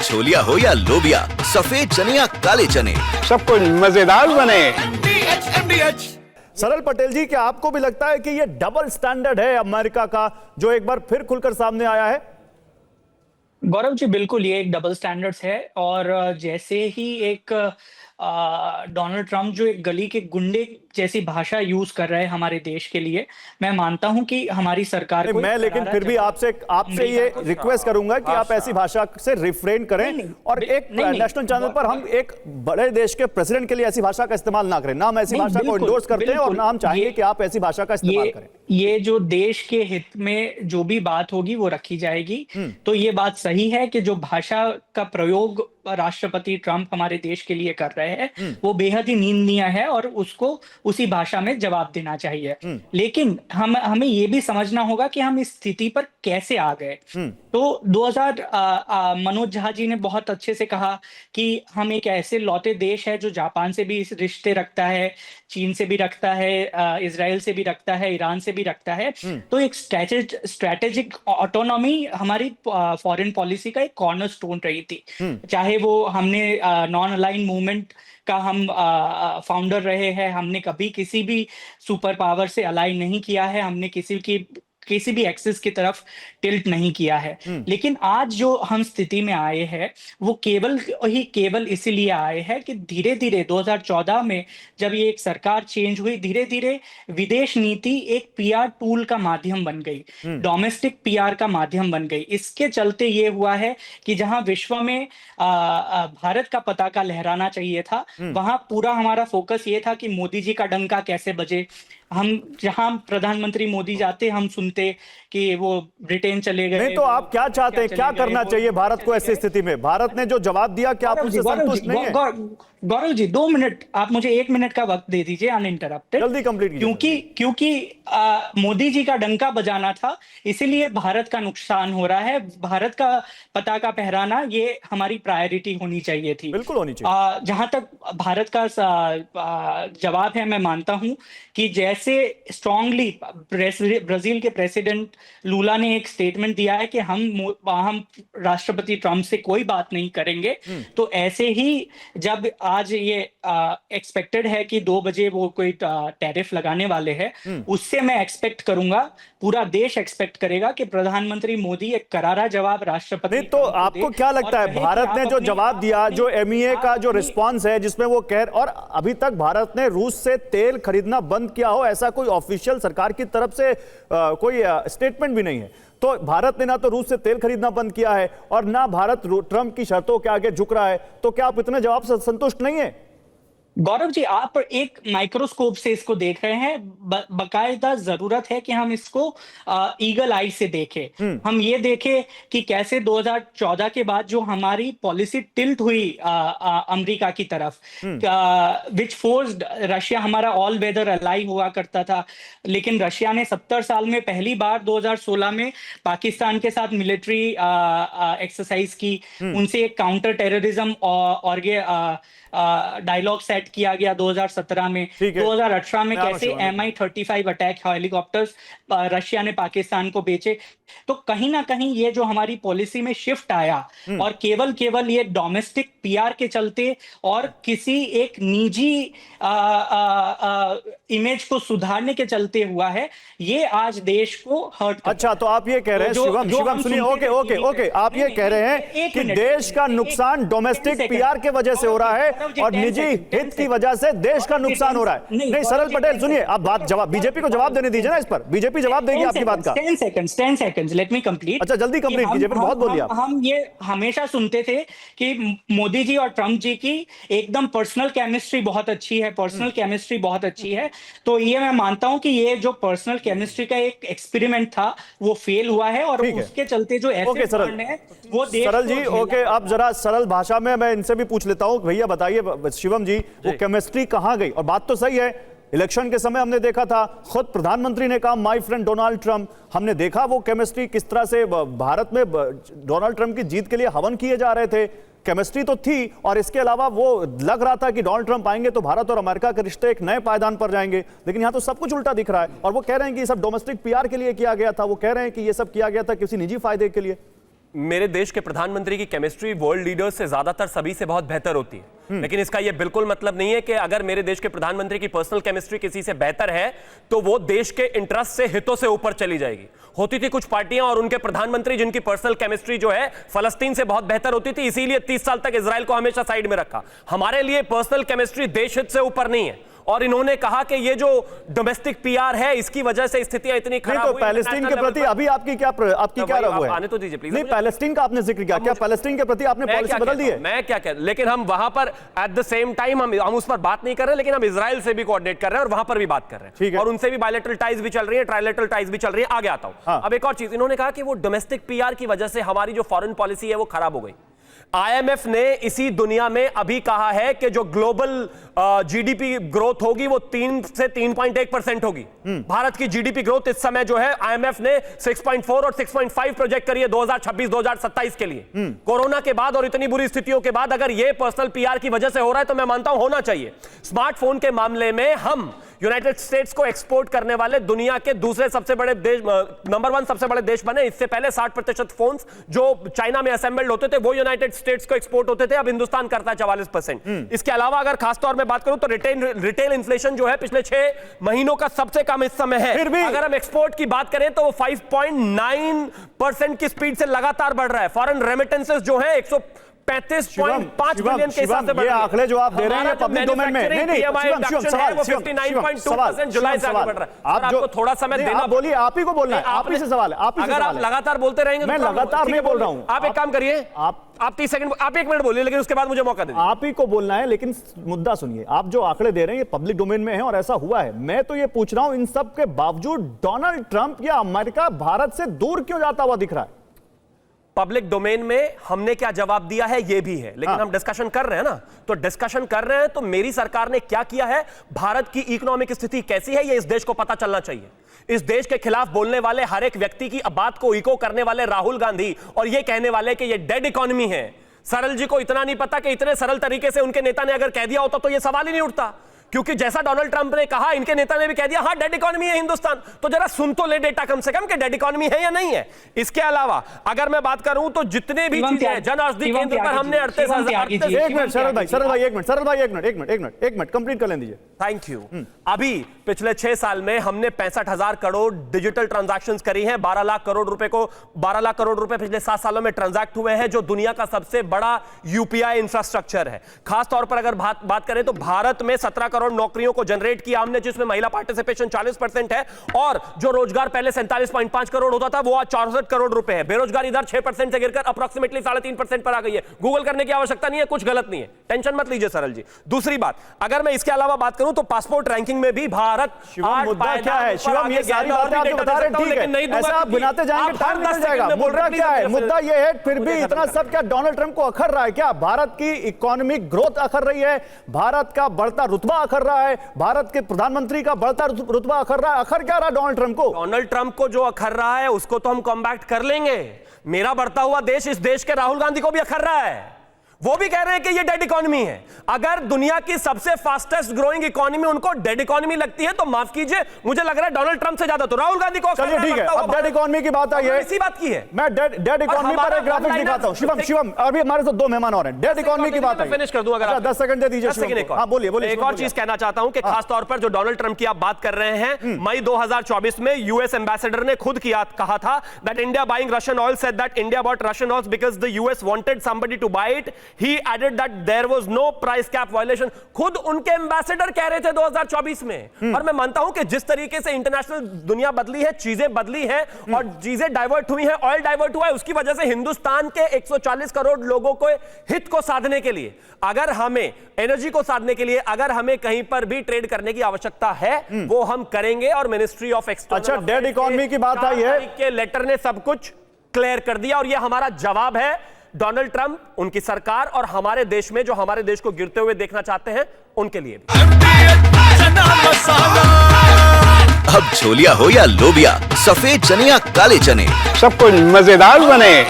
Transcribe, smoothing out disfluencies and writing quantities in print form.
छोलिया हो या लोबिया, सफेद चने या काले चने, सब कुछ मजेदार बने। सरल पटेल जी, क्या आपको भी लगता है कि ये डबल स्टैंडर्ड है अमेरिका का, जो एक बार फिर खुलकर सामने आया है? गौरव जी, बिल्कुल ये एक डबल स्टैंडर्ड्स है। और जैसे ही एक डोनाल्ड ट्रंप जो एक गली के गुंडे जैसी भाषा यूज कर रहे हैं हमारे देश के लिए, मैं मानता हूं कि हमारी सरकार को मैं लेकिन फिर भी आपसे ये रिक्वेस्ट करूंगा कि आप ऐसी भाषा से रिफ्रेन करें और एक नेशनल चैनल पर हम एक बड़े देश के प्रेसिडेंट के लिए ऐसी भाषा का इस्तेमाल ना करें। ना हम ऐसी भाषा को इंडोर्स करते हैं और ना हम चाहेंगे कि आप ऐसी भाषा का इस्तेमाल करें। ये जो देश के हित में जो भी बात होगी वो रखी जाएगी। तो ये बात सही है कि जो भाषा का प्रयोग राष्ट्रपति ट्रंप हमारे देश के लिए कर रहे हैं वो बेहद ही निंदनीय है और उसको उसी भाषा में जवाब देना चाहिए। लेकिन हमें ये भी समझना होगा कि हम इस स्थिति पर कैसे आ गए। तो 2000 मनोज झा जी ने बहुत अच्छे से कहा कि हम एक ऐसे लौते देश है जो जापान से भी रिश्ते रखता है, चीन से भी रखता है, इजराइल से भी रखता है, ईरान से भी रखता है। तो एक स्ट्रेटेजिक ऑटोनॉमी हमारी फॉरेन पॉलिसी का एक कॉर्नरस्टोन रही थी। चाहे वो हमने नॉन अलाइन मूवमेंट का हम फाउंडर रहे हैं, हमने कभी किसी भी सुपर पावर से अलाइन नहीं किया है, हमने किसी भी एक्सिस की तरफ टिल्ट नहीं किया है। लेकिन आज जो हम स्थिति में आए हैं वो केवल इसीलिए आए हैं कि धीरे धीरे 2014 में जब ये एक सरकार चेंज हुई, धीरे धीरे विदेश नीति एक पीआर टूल का माध्यम बन गई, डोमेस्टिक पीआर का माध्यम बन गई। इसके चलते ये हुआ है कि जहां विश्व में भारत का पताका लहराना चाहिए था, वहां पूरा हमारा फोकस ये था कि मोदी जी का डंका कैसे बजे। हम जहां प्रधानमंत्री मोदी जाते हम सुनते कि वो ब्रिटेन चले गए। नहीं तो आप क्या चाहते हैं, क्या करना चाहिए भारत को ऐसी स्थिति में? भारत ने जो जवाब दिया, क्या आप उससे संतुष्ट नहीं है? गौरव जी 2 मिनट, आप मुझे 1 मिनट का वक्त दे दीजिए अनइंटरप्टेड, जल्दी कंप्लीट कीजिए। क्योंकि मोदी जी का डंका बजाना था, इसीलिए भारत का नुकसान हो रहा है। भारत का पताका फहराना ये हमारी प्रायोरिटी होनी चाहिए थी, बिल्कुल होनी चाहिए। जहां तक भारत का जवाब है, मैं मानता हूं कि जैसे स्ट्रांगली ब्राजील के प्रेसिडेंट लूला ने एक स्टेटमेंट दिया है कि हम राष्ट्रपति ट्रंप से कोई बात नहीं करेंगे, तो ऐसे ही जब आज ये एक्सपेक्टेड है कि 2 बजे वो कोई टैरिफ लगाने वाले हैं, उससे मैं एक्सपेक्ट करूंगा, पूरा देश एक्सपेक्ट करेगा कि प्रधानमंत्री मोदी एक करारा जवाब राष्ट्रपति। नहीं तो आपको क्या लगता है, भारत ने जो जवाब दिया, जो एमईए का जो रिस्पांस है जिसमें वो और अभी तक भारत ने रूस से तेल खरीदना बंद किया हो ऐसा कोई ऑफिशियल सरकार की तरफ से कोई स्टेटमेंट भी नहीं है। तो भारत ने ना तो रूस से तेल खरीदना बंद किया है और ना भारत ट्रंप की शर्तों के आगे झुक रहा है। तो क्या आप इतने जवाब से संतुष्ट नहीं है? गौरव जी, आप एक माइक्रोस्कोप से इसको देख रहे हैं, बकायदा जरूरत है कि हम इसको ईगल आई से देखें। हम ये देखें कि कैसे 2014 के बाद जो हमारी पॉलिसी टिल्ट हुई अमेरिका की तरफ, विच फोर्स्ड रशिया, हमारा ऑल वेदर अलाई हुआ करता था, लेकिन रशिया ने 70 साल में पहली बार 2016 में पाकिस्तान के साथ मिलिट्री एक्सरसाइज की, उनसे एक काउंटर टेररिज्म और डायलॉग सेट किया गया 2017 में। 2018 में कैसे Mi-35 अटैक हेलीकॉप्टर्स रशिया ने पाकिस्तान को बेचे। तो कहीं ना कहीं ये जो हमारी पॉलिसी में शिफ्ट आया और केवल ये डोमेस्टिक पीआर के चलते और किसी एक निजी इमेज को सुधारने के चलते हुआ है, ये आज देश को हर्ट। अच्छा, तो आप ये कह रहे हैं, शिवम सुनिए, ओके, आप ये कह रहे हैं कि देश का नुकसान डोमेस्टिक पीआर के वजह से हो रहा है और निजी हित की वजह से देश का नुकसान हो रहा है। नहीं सरल पटेल सुनिए, आप बीजेपी को जवाब देने दीजिए ना इस पर। बीजेपी जवाब देगी आपकी बात का। 10 सेकंड्स, लेट मी कंप्लीट। अच्छा, जल्दी कंप्लीट कीजिए, बहुत बोलिए आप। हम ये हमेशा सुनते थे कि मोदी जी और ट्रंप जी की एकदम पर्सनल केमिस्ट्री बहुत अच्छी है, तो ये मैं मानता हूं कि ये जो पर्सनल केमिस्ट्री का एक एक्सपेरिमेंट था वो फेल हुआ है और उसके चलते जो ऐसे फंड है वो देश सरल जी, ओके, अब जरा सरल भाषा में मैं इनसे भी पूछ लेता हूं, भैया बताइए शिवम जी, वो केमिस्ट्री कहां गई? और बात तो सही है, इलेक्शन के समय हमने देखा था, खुद प्रधानमंत्री ने कहा माय फ्रेंड डोनाल्ड ट्रंप, हमने देखा वो केमिस्ट्री किस तरह से भारत में डोनाल्ड ट्रंप की जीत के लिए हवन किए जा रहे थे। केमिस्ट्री तो थी और इसके अलावा वो लग रहा था कि डोनाल्ड ट्रंप आएंगे तो भारत और अमेरिका के रिश्ते एक नए पायदान पर जाएंगे, लेकिन यहां तो सब कुछ उल्टा दिख रहा है। और वो कह रहे हैं कि ये सब डोमेस्टिक पीआर के लिए किया गया था, वो कह रहे हैं कि ये सब किया गया था किसी निजी फायदे के लिए। मेरे देश के प्रधानमंत्री की केमिस्ट्री वर्ल्ड लीडर्स से ज्यादातर सभी से बहुत बेहतर होती है, लेकिन इसका यह बिल्कुल मतलब नहीं है कि अगर मेरे देश के प्रधानमंत्री की पर्सनल केमिस्ट्री किसी से बेहतर है तो वो देश के इंटरेस्ट से, हितों से ऊपर चली जाएगी। होती थी कुछ पार्टियां और उनके प्रधानमंत्री जिनकी पर्सनल केमिस्ट्री जो है फलस्तीन से बहुत बेहतर होती थी, इसीलिए 30 साल तक इजराइल को हमेशा साइड में रखा। हमारे लिए पर्सनल केमिस्ट्री देश हित से ऊपर नहीं है। और इन्होंने कहा कि ये जो डोमेस्टिक पीआर है इसकी वजह से स्थितियां इतनी खराब नहीं तो हुई। पैलेस्टीन के प्रति अभी आपकी क्या वो है? आने तो दीजिए प्लीज। नहीं, पैलेस्टीन का आपने जिक्र किया, क्या पैलेस्टीन के प्रति आपने पॉलिसी बदल दी है? मैं क्या कह, लेकिन हम वहां पर एट द सेम टाइम हम उस पर बात नहीं कर रहे, लेकिन हम इजराइल से भी कोऑर्डिनेट कर रहे हैं और वहां पर भी बात कर रहे हैं और उनसे भी बायलैटरल टाइज भी चल रही है, ट्राइलैटरल टाइज भी चल रही है। आगे आता हूं। अब एक और चीज, इन्होंने कहा कि वो डोमेस्टिक पीआर की वजह से हमारी जो फॉरेन पॉलिसी है वो खराब हो गई। आईएमएफ ने इसी दुनिया में अभी कहा है कि जो ग्लोबल जीडीपी ग्रोथ होगी वो 3 से 3.1% होगी। भारत की जीडीपी ग्रोथ इस समय जो है आईएमएफ ने 6.4 और 6.5 प्रोजेक्ट करी है 2026-2027 के लिए। कोरोना के बाद और इतनी बुरी स्थितियों के बाद अगर ये पर्सनल पीआर की वजह से हो रहा है तो मैं मानता हूं होना चाहिए। स्मार्टफोन के मामले में हम यूनाइटेड स्टेट्स को एक्सपोर्ट करने वाले दुनिया के दूसरे सबसे बड़े देश, नंबर 1 सबसे बड़े देश बने। इससे पहले 60% फोन्स जो चाइना में असेंबल्ड होते थे वो यूनाइटेड स्टेट्स को एक्सपोर्ट होते थे, अब हिंदुस्तान करता है 44%। इसके अलावा अगर खासतौर में बात करूं तो रिटेल इन्फ्लेशन जो है पिछले 6 महीनों का सबसे कम इस समय है। फिर भी अगर हम एक्सपोर्ट की बात करें तो वो 5.9% की स्पीड से लगातार बढ़ रहा है। फॉरेन रेमिटेंसेस जो है 135.5 बिलियन के हिसाब से बढ़ रही है। आंकड़े जो आप दे रहे हैं पब्लिक डोमेन में, नहीं सवाल 59.2% जुलाई से आगे बढ़ रहा है। आप जो थोड़ा समय देना, आप बोलिए, आप ही को बोलना है, आप ही से सवाल है, आप ही से अगर सवाल आप है। लगातार बोलते रहेंगे मैं लगातार नहीं बोल रहा हूं। आप एक काम करिए, आप 30 सेकंड, आप 1 मिनट बोलिए, लेकिन उसके बाद मुझे मौका दीजिए। आप ही को बोलना है, लेकिन मुद्दा सुनिए। आप जो आंकड़े दे रहे हैं ये पब्लिक डोमेन में है और ऐसा हुआ है। मैं तो ये पूछ रहा हूं, इन सब के बावजूद डोनाल्ड ट्रंप या अमेरिका भारत से दूर क्यों जाता हुआ दिख रहा है? पब्लिक डोमेन में हमने क्या जवाब दिया है ये भी है, लेकिन हम डिस्कशन कर रहे हैं ना, तो डिस्कशन कर रहे हैं तो मेरी सरकार ने क्या किया है, भारत की इकोनॉमिक स्थिति कैसी है ये इस देश को पता चलना चाहिए। इस देश के खिलाफ बोलने वाले हर एक व्यक्ति की बात को इको करने वाले राहुल गांधी और ये कहने वाले कि ये डेड इकोनॉमी है, सरल जी को इतना नहीं पता कि इतने सरल तरीके से उनके नेता ने अगर कह दिया होता तो ये सवाल ही नहीं उठता, क्योंकि जैसा डोनाल्ड ट्रंप ने कहा इनके नेता ने भी कह दिया हाँ डेड इकोनॉमी है हिंदुस्तान। तो जरा सुन तो ले डेटा कम से कम कि डेड इकोनॉमी है या नहीं है। इसके अलावा अगर मैं बात करूं तो जितने भी चीजें हैं, जन औषधि केंद्र पर हमने 38,000। एक मिनट सरल भाई, एक मिनट कंप्लीट कर लें दीजिए। Thank you. अभी पिछले 6 साल में हमने 65,000 करोड़ डिजिटल ट्रांजैक्शंस करी हैं। 12 लाख करोड़ रुपए पिछले 7 सालों में ट्रांजैक्ट हुए हैं, जो दुनिया का सबसे बड़ा यूपीआई इंफ्रास्ट्रक्चर है। खासतौर पर अगर बात करें तो भारत में 17 करोड़ नौकरियों को जनरेट किया हमने, जिसमें महिला पार्टिसिपेशन 40% है और जो रोजगार पहले 47.5 करोड़ होता था वो आज 64 करोड़ रुपए है। बेरोजगारी इधर 6% से गिरकर अप्रोक्सीमेटली 3.5% पर आ गई है। गूगल करने की आवश्यकता नहीं है, कुछ गलत नहीं है, टेंशन मत लीजिए सरल जी। दूसरी बात, अगर मैं इसके अलावा बात करूं तो पासपोर्ट रैंकिंग में भी भारत मुद्दा क्या है शिवम? ये सारी बातें आप बता रहे हैं, ठीक है, ऐसा आप बनाते जाएंगे टाइम निकल जाएगा। मुद्दा क्या है? मुद्दा ये है फिर भी इतना सब क्या डोनाल्ड ट्रंप को अखर रहा है क्या? भारत की इकोनॉमिक ग्रोथ अखर रही है, भारत का बढ़ता रुतबा अखर रहा है, भारत के प्रधानमंत्री का बढ़ता रुतबा अखर रहा है। अखर क्या रहा डोनाल्ड ट्रंप को? डोनाल्ड ट्रंप को जो अखर रहा है उसको तो हम कॉम्बैक्ट कर लेंगे। मेरा बढ़ता हुआ देश, इस देश के राहुल गांधी को भी अखर रहा है, वो भी कह रहे हैं कि ये डेड इकोनॉमी है। अगर दुनिया की सबसे फास्टेस्ट ग्रोइंग इकोनॉमी उनको डेड इकोनॉमी लगती है तो माफ कीजिए, मुझे लग रहा है डोनाल्ड ट्रंप से ज्यादा तो राहुल गांधी को। चलिए ठीक है, अब डेड इकोनॉमी की बात आई है, इसी बात की है। मैं डेड इकोनॉमी पर एक ग्राफिक दिखाता हूं। शिवम अभी हमारे तो 2 मेहमान और हैं। डेड इकोनॉमी की बात आई, फिनिश कर दूं अगर आप 10 सेकंड दे दीजिए। हां बोलिए। एक और चीज कहना चाहता हूं कि खास तौर पर जो डोनाल्ड ट्रंप की आप बात कर रहे हैं, मई 2024 में यूएस एम्बेसडर ने खुद कहा था that India buying Russian oil, said that India bought Russian oil because the US wanted somebody to buy it. He added there was no price cap violation. खुद उनके एम्बेसडर कह रहे थे 2024 में। और मैं मानता हूं कि जिस तरीके से इंटरनेशनल दुनिया बदली है, चीजें बदली हैं और चीजें डाइवर्ट हुई हैं, ऑयल डाइवर्ट हुआ है, उसकी वजह से हिंदुस्तान के 140 करोड़ लोगों को हित को साधने के लिए, अगर हमें एनर्जी को साधने के लिए अगर हमें कहीं पर भी ट्रेड करने की आवश्यकता है वो हम करेंगे। और मिनिस्ट्री ऑफ एक्सटर्नल, अच्छा डेड इकोनॉमी की बात आई है के लेटर ने सब कुछ क्लियर कर दिया और यह हमारा जवाब है डोनाल्ड ट्रंप, उनकी सरकार और हमारे देश में जो हमारे देश को गिरते हुए देखना चाहते हैं उनके लिए भी। अब छोलिया हो या लोबिया, सफेद चने या काले चने, सब कुछ मजेदार बने।